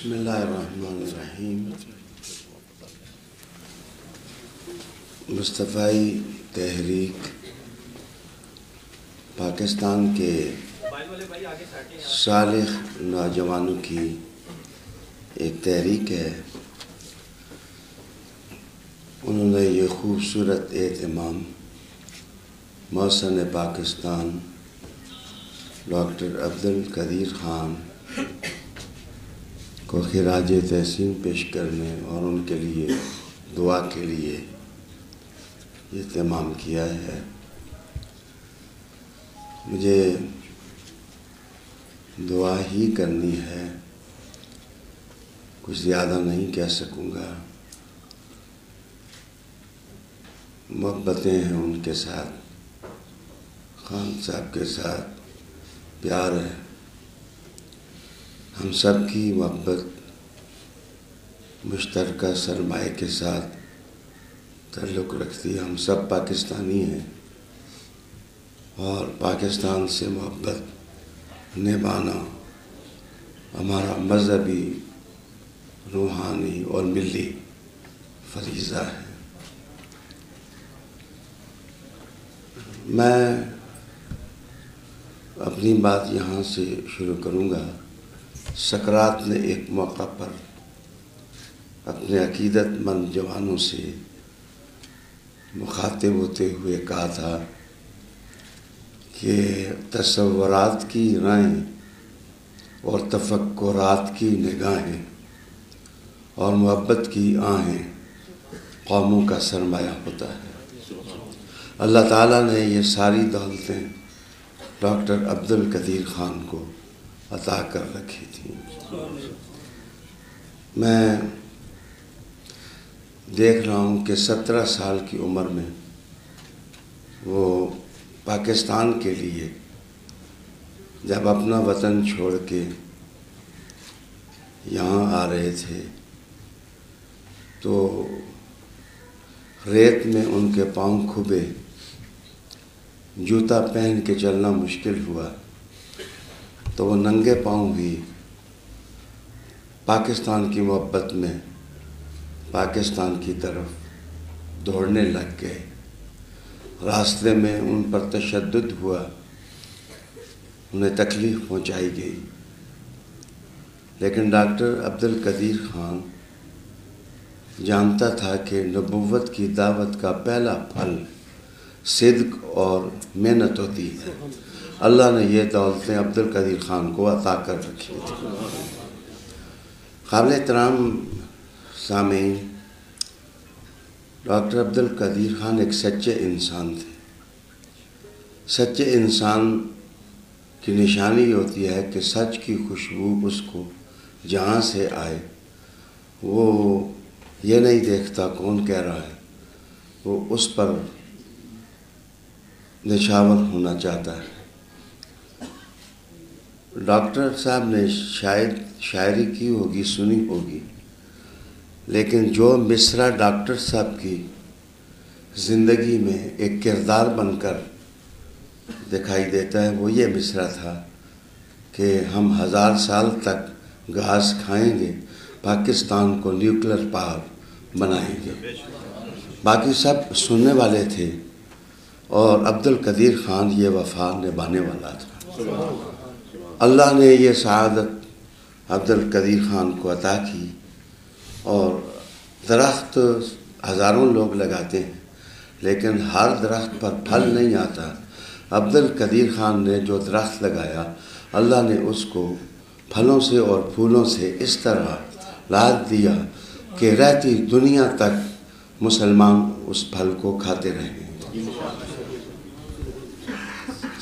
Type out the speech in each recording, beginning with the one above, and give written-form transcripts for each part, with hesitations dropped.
بسم اللہ الرحمن الرحیم۔ مصطفی تحریک پاکستان کے صالح نوجوانوں کی ایک تحریک ہے۔ انہوں نے یہ خوبصورت اہتمام محسن پاکستان ڈاکٹر عبدالقدیر خان کو خراج تحسین پیش کرنے اور ان کے لیے دعا کے لیے یہ اہتمام کیا ہے۔ مجھے دعا ہی کرنی ہے، کچھ زیادہ نہیں کہہ سکوں گا۔ محبتیں ہیں ان کے ساتھ، خان صاحب کے ساتھ پیار ہے۔ ہم سب کی محبت مشترکہ سرمایہ کے ساتھ تعلق رکھتی ہے۔ ہم سب پاکستانی ہیں اور پاکستان سے محبت نبھانا ہمارا مذہبی، روحانی اور ملی فریضہ ہے۔ میں اپنی بات یہاں سے شروع کروں گا۔ سقراط نے ایک موقع پر اپنے عقیدت مند جوانوں سے مخاطب ہوتے ہوئے کہا تھا کہ تصورات کی رائیں اور تفکرات کی نگاہیں اور محبت کی آہیں قوموں کا سرمایہ ہوتا ہے۔ اللہ تعالیٰ نے یہ ساری دولتیں ڈاکٹر عبدالقدیر خان کو عطا کر رکھی تھی۔ میں دیکھ رہا ہوں کہ 17 سال کی عمر میں وہ پاکستان کے لیے جب اپنا وطن چھوڑ کے یہاں آ رہے تھے تو ریت میں ان کے پاؤں کھبے، جوتا پہن کے چلنا مشکل ہوا تو وہ ننگے پاؤں بھی پاکستان کی محبت میں پاکستان کی طرف دوڑنے لگ گئے۔ راستے میں ان پر تشدد ہوا، انہیں تکلیف پہنچائی گئی، لیکن ڈاکٹر عبدالقدیر خان جانتا تھا کہ نبوت کی دعوت کا پہلا پھل صدق اور محنت ہوتی ہے۔ اللہ نے یہ دولتیں عبدالقدیر خان کو عطا کر رکھی تھی۔ قابل احترام سامعین، ڈاکٹر عبدالقدیر خان ایک سچے انسان تھے۔ سچے انسان کی نشانی ہوتی ہے کہ سچ کی خوشبو اس کو جہاں سے آئے وہ یہ نہیں دیکھتا کون کہہ رہا ہے، وہ اس پر نشاور ہونا چاہتا ہے۔ ڈاکٹر صاحب نے شاید شاعری کی ہوگی، سنی ہوگی، لیکن جو مصرع ڈاکٹر صاحب کی زندگی میں ایک کردار بن کر دکھائی دیتا ہے وہ یہ مصرع تھا کہ ہم 1000 سال تک گھاس کھائیں گے، پاکستان کو نیوکلیر پاور بنائیں گے۔ باقی سب سننے والے تھے اور عبدالقدیر خان یہ وفا نبھانے والا تھا۔ اللہ نے یہ سعادت عبدالقدیر خان کو عطا کی، اور درخت ہزاروں لوگ لگاتے ہیں لیکن ہر درخت پر پھل نہیں آتا۔ عبدالقدیر خان نے جو درخت لگایا اللہ نے اس کو پھلوں سے اور پھولوں سے اس طرح لاد دیا کہ رہتی دنیا تک مسلمان اس پھل کو کھاتے رہیں۔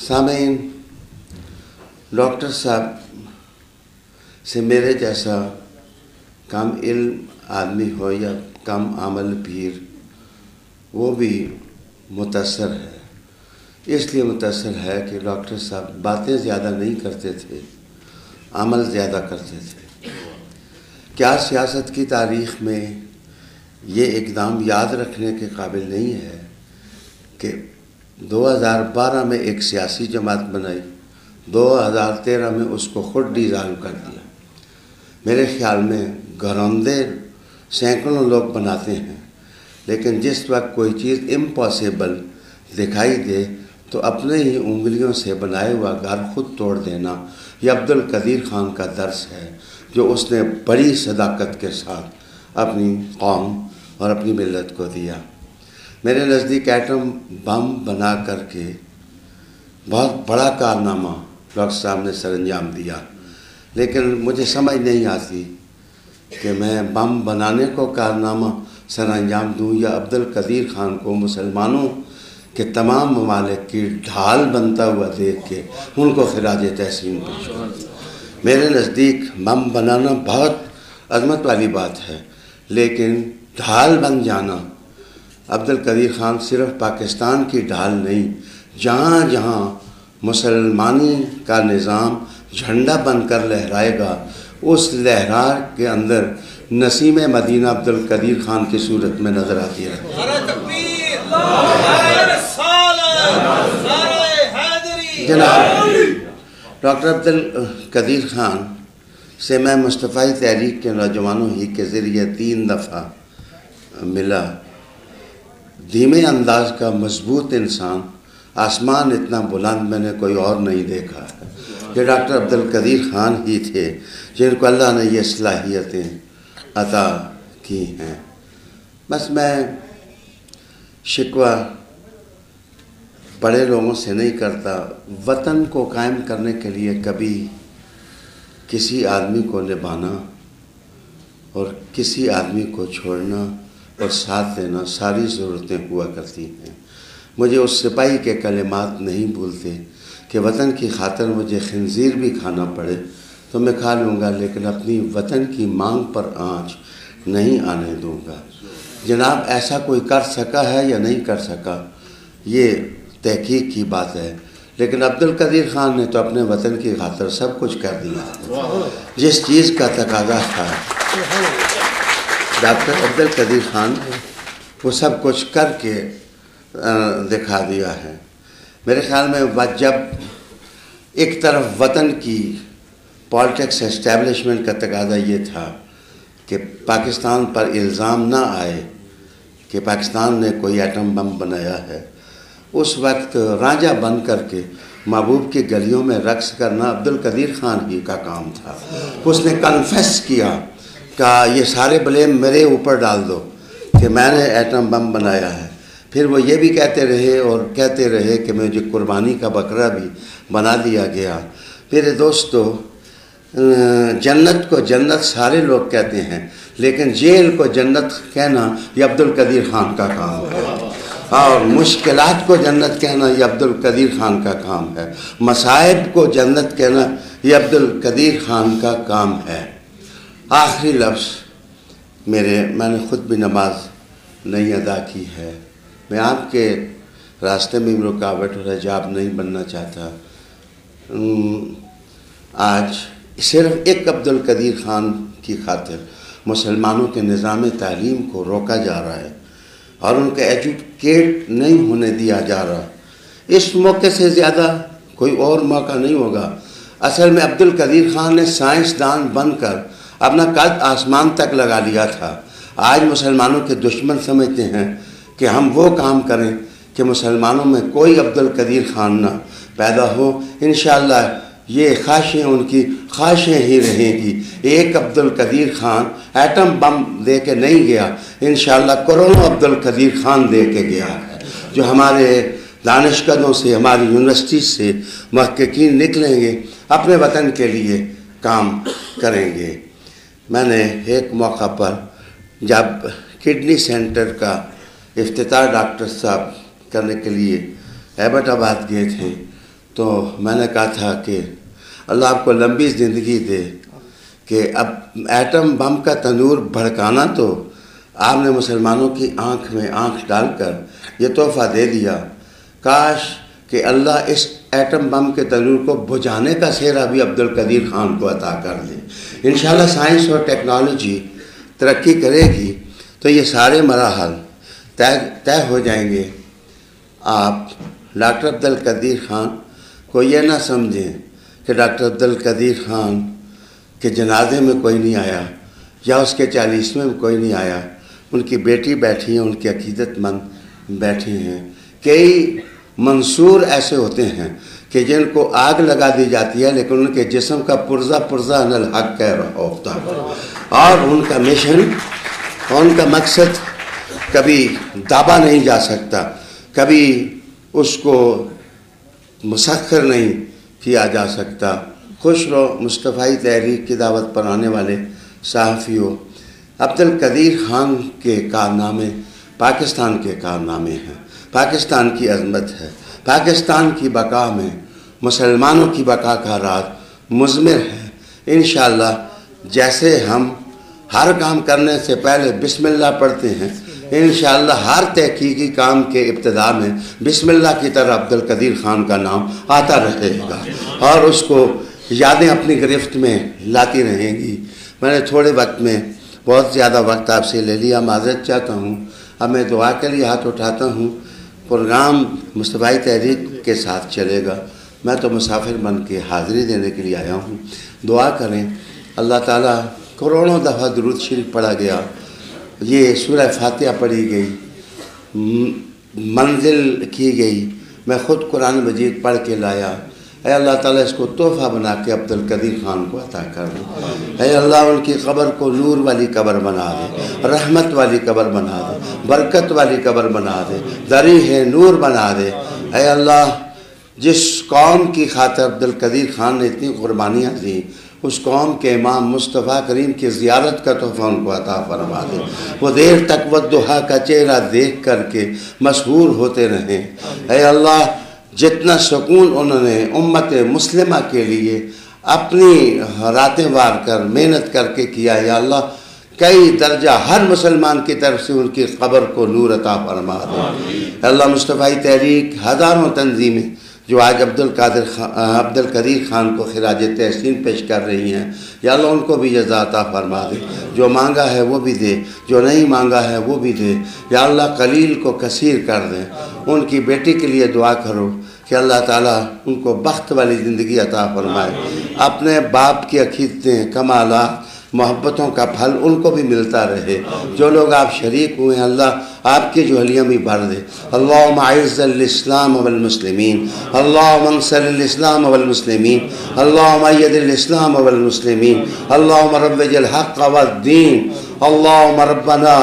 سامعین، ڈاکٹر صاحب سے میرے جیسا کم علم آدمی ہو یا کم عمل پیر، وہ بھی متاثر ہے۔ اس لیے متاثر ہے کہ ڈاکٹر صاحب باتیں زیادہ نہیں کرتے تھے، عمل زیادہ کرتے تھے۔ کیا سیاست کی تاریخ میں یہ اقدام یاد رکھنے کے قابل نہیں ہے کہ 2012 میں ایک سیاسی جماعت بنائی، 2013 میں اس کو خود ڈیزالو کر دیا۔ میرے خیال میں گھروندے سینکڑوں لوگ بناتے ہیں، لیکن جس وقت کوئی چیز امپاسبل دکھائی دے تو اپنے ہی انگلیوں سے بنائے ہوا گھر خود توڑ دینا، یہ عبد القدیر خان کا درس ہے جو اس نے بڑی صداقت کے ساتھ اپنی قوم اور اپنی ملت کو دیا۔ میرے نزدیک ایٹم بم بنا کر کے بہت بڑا کارنامہ ڈاکٹر صاحب نے سر انجام دیا، لیکن مجھے سمجھ نہیں آتی کہ میں بم بنانے کو کارنامہ سر انجام دوں یا عبد القدیر خان کو مسلمانوں کے تمام ممالک کی ڈھال بنتا ہوا دیکھ کے ان کو خراج تحسین پیش کروں۔ میرے نزدیک بم بنانا بہت عظمت والی بات ہے، لیکن ڈھال بن جانا، عبد القدیر خان صرف پاکستان کی ڈھال نہیں، جہاں جہاں مسلمانی کا نظام جھنڈا بن کر لہرائے گا اس لہرار کے اندر نسیم مدینہ عبد القدیر خان کی صورت میں نظر آتی ہے۔ جناب ڈاکٹر عبد القدیر خان سے میں مصطفی تحریک کے نوجوانوں ہی کے ذریعے 3 دفعہ ملا۔ دھیمے انداز کا مضبوط انسان، آسمان اتنا بلند میں نے کوئی اور نہیں دیکھا۔ یہ ڈاکٹر عبد القدیر خان ہی تھے جن کو اللہ نے یہ صلاحیتیں عطا کی ہیں۔ بس میں شکوہ بڑے لوگوں سے نہیں کرتا، وطن کو قائم کرنے کے لیے کبھی کسی آدمی کو نبھانا اور کسی آدمی کو چھوڑنا اور ساتھ دینا ساری ضرورتیں ہوا کرتی ہیں۔ مجھے اس سپاہی کے کلمات نہیں بھولتے کہ وطن کی خاطر مجھے خنزیر بھی کھانا پڑے تو میں کھا لوں گا، لیکن اپنی وطن کی مانگ پر آنچ نہیں آنے دوں گا۔ جناب ایسا کوئی کر سکا ہے یا نہیں کر سکا یہ تحقیق کی بات ہے، لیکن عبد القدیر خان نے تو اپنے وطن کی خاطر سب کچھ کر دیا۔ جس چیز کا تقاضا تھا ڈاکٹر عبد القدیر خان وہ سب کچھ کر کے دکھا دیا ہے۔ میرے خیال میں جب ایک طرف وطن کی پالیٹکس اسٹیبلشمنٹ کا تقاضا یہ تھا کہ پاکستان پر الزام نہ آئے کہ پاکستان نے کوئی ایٹم بم بنایا ہے، اس وقت رانجھا بن کر کے محبوب کی گلیوں میں رقص کرنا عبد القدیر خان ہی کا کام تھا۔ اس نے کنفیس کیا کہ یہ سارے بلیم میرے اوپر ڈال دو کہ میں نے ایٹم بم بنایا ہے۔ پھر وہ یہ بھی کہتے رہے اور کہتے رہے کہ مجھے قربانی کا بکرا بھی بنا دیا گیا۔ میرے دوستو، جنت کو جنت سارے لوگ کہتے ہیں، لیکن جیل کو جنت کہنا یہ عبد القدیر خان کا کام ہے، اور مشکلات کو جنت کہنا یہ عبد القدیر خان کا کام ہے، مصائب کو جنت کہنا یہ عبد القدیر خان کا کام ہے۔ آخری لفظ میں نے خود بھی نماز نہیں ادا کی ہے، میں آپ کے راستے میں رکاوٹ اور حجاب نہیں بننا چاہتا۔ آج صرف ایک عبد القدیر خان کی خاطر مسلمانوں کے نظام تعلیم کو روکا جا رہا ہے اور ان کا ایجوکیٹ نہیں ہونے دیا جا رہا۔ اس موقع سے زیادہ کوئی اور موقع نہیں ہوگا۔ اصل میں عبد القدیر خان نے سائنسدان بن کر اپنا قد آسمان تک لگا لیا تھا۔ آج مسلمانوں کے دشمن سمجھتے ہیں کہ ہم وہ کام کریں کہ مسلمانوں میں کوئی عبد القدیر خان نہ پیدا ہو۔ انشاءاللہ یہ خواہشیں ان کی خواہشیں ہی رہیں گی۔ ایک عبد القدیر خان ایٹم بم دے کے نہیں گیا، انشاءاللہ کروڑوں عبد القدیر خان دے کے گیا ہے، جو ہمارے دانشکدوں سے، ہماری یونیورسٹی سے محققین نکلیں گے، اپنے وطن کے لیے کام کریں گے۔ میں نے ایک موقع پر جب کڈنی سینٹر کا افتتاح ڈاکٹر صاحب کرنے کے لیے ایبٹ آباد گئے تھے تو میں نے کہا تھا کہ اللہ آپ کو لمبی زندگی دے کہ اب ایٹم بم کا تنور بھڑکانا تو آپ نے مسلمانوں کی آنکھ میں آنکھ ڈال کر یہ تحفہ دے دیا، کاش کہ اللہ اس ایٹم بم کے تنور کو بجھانے کا سہرا بھی عبد القدیر خان کو عطا کر دے۔ انشاءاللہ سائنس اور ٹیکنالوجی ترقی کرے گی تو یہ سارے مراحل طے ہو جائیں گے۔ آپ ڈاکٹر عبد القدیر خان کو یہ نہ سمجھیں کہ ڈاکٹر عبد القدیر خان کہ جنازے میں کوئی نہیں آیا یا اس کے 40ویں میں کوئی نہیں آیا، ان کی بیٹی بیٹھی ہیں، ان کے عقیدت مند بیٹھے ہیں۔ کئی منصور ایسے ہوتے ہیں کہ جن کو آگ لگا دی جاتی ہے لیکن ان کے جسم کا پرزہ پرزہ ان الحق کہہ رہا ہوتا ہے، اور ان کا مشن، ان کا مقصد کبھی دابا نہیں جا سکتا، کبھی اس کو مسخر نہیں کیا جا سکتا۔ خوش رہو مصطفی تحریک کی دعوت پر آنے والے صحافیوں، عبدالقدیر خان کے کارنامے پاکستان کے کارنامے ہیں، پاکستان کی عظمت ہے، پاکستان کی بقا میں مسلمانوں کی بقا کا راز مضمر ہے۔ انشاءاللہ جیسے ہم ہر کام کرنے سے پہلے بسم اللہ پڑھتے ہیں، انشاءاللہ ہر تحقیقی کام کے ابتدا میں بسم اللہ کی طرح عبدالقدیر خان کا نام آتا رہے گا اور اس کو یادیں اپنی گرفت میں لاتی رہیں گی۔ میں نے تھوڑے وقت میں بہت زیادہ وقت آپ سے لے لیا، معذرت چاہتا ہوں۔ اب میں دعا کے لیے ہاتھ اٹھاتا ہوں۔ پروگرام مصطفی تحریک کے ساتھ چلے گا، میں تو مسافر بن کے حاضری دینے کے لیے آیا ہوں۔ دعا کریں، اللہ تعالیٰ کروڑوں دفعہ درود شریف پڑھا گیا، یہ سورہ فاتحہ پڑھی گئی، منزل کی گئی، میں خود قرآن مجید پڑھ کے لایا۔ اے اللہ تعالیٰ اس کو تحفہ بنا کے عبدالقدیر خان کو عطا کر دے۔ اے اللہ ان کی قبر کو نور والی قبر بنا دے، رحمت والی قبر بنا دے، برکت والی قبر بنا دے، ذریح نور بنا دے۔ اے اللہ جس قوم کی خاطر عبدالقدیر خان نے اتنی قربانیاں دیں، اس قوم کے امام مصطفیٰ کریم کی زیارت کا تحفہ ان کو عطا فرما دے، وہ دیر تک والضحیٰ کا چہرہ دیکھ کر کے مسحور ہوتے رہیں۔ اے اللہ جتنا سکون انہوں نے امت مسلمہ کے لیے اپنی راتیں وار کر محنت کر کے کیا، یا اللہ کئی درجہ ہر مسلمان کی طرف سے ان کی قبر کو نور عطا فرما دے۔ اللہ مصطفی تحریک ہزاروں تنظیمیں جو آج عبدالقدیر خان کو خراج تحسین پیش کر رہی ہیں، یا اللہ ان کو بھی جزا عطا فرما دے، جو مانگا ہے وہ بھی دے، جو نہیں مانگا ہے وہ بھی دے، یا اللہ قلیل کو کثیر کر دیں۔ ان کی بیٹی کے لیے دعا کرو کہ اللہ تعالیٰ ان کو بخت والی زندگی عطا فرمائے، اپنے باپ کی عقیدتیں، کمالات، محبتوں کا پھل ان کو بھی ملتا رہے۔ جو لوگ آپ شریک ہوئے ہیں اللہ آپ کی جوہلیاں بھی بھر دے۔ اللہم اعز الاسلام والمسلمین، اللہم انصر الاسلام والمسلمین، اللہم اید الاسلام والمسلمین، اللہم روج الحق والدین، اللہم ربنا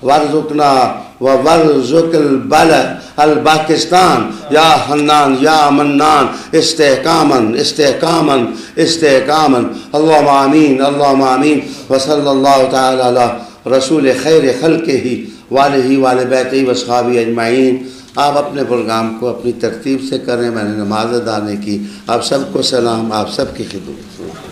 وارزقنا وارزق البلد الپاکستان یا حنان یا منان استحکاماً استحکاماً استحکاماً، اللہم آمین اللہم آمین۔ وصلی اللہ تعالی علی رسول خیر خلقہ وآلہ وآل بیتہ واصحابہ اجمعین۔ آپ اپنے پروگرام کو اپنی ترتیب سے کریں، میں نے نماز ادا نہیں کی۔ آپ سب کو سلام، آپ سب کی خدمت۔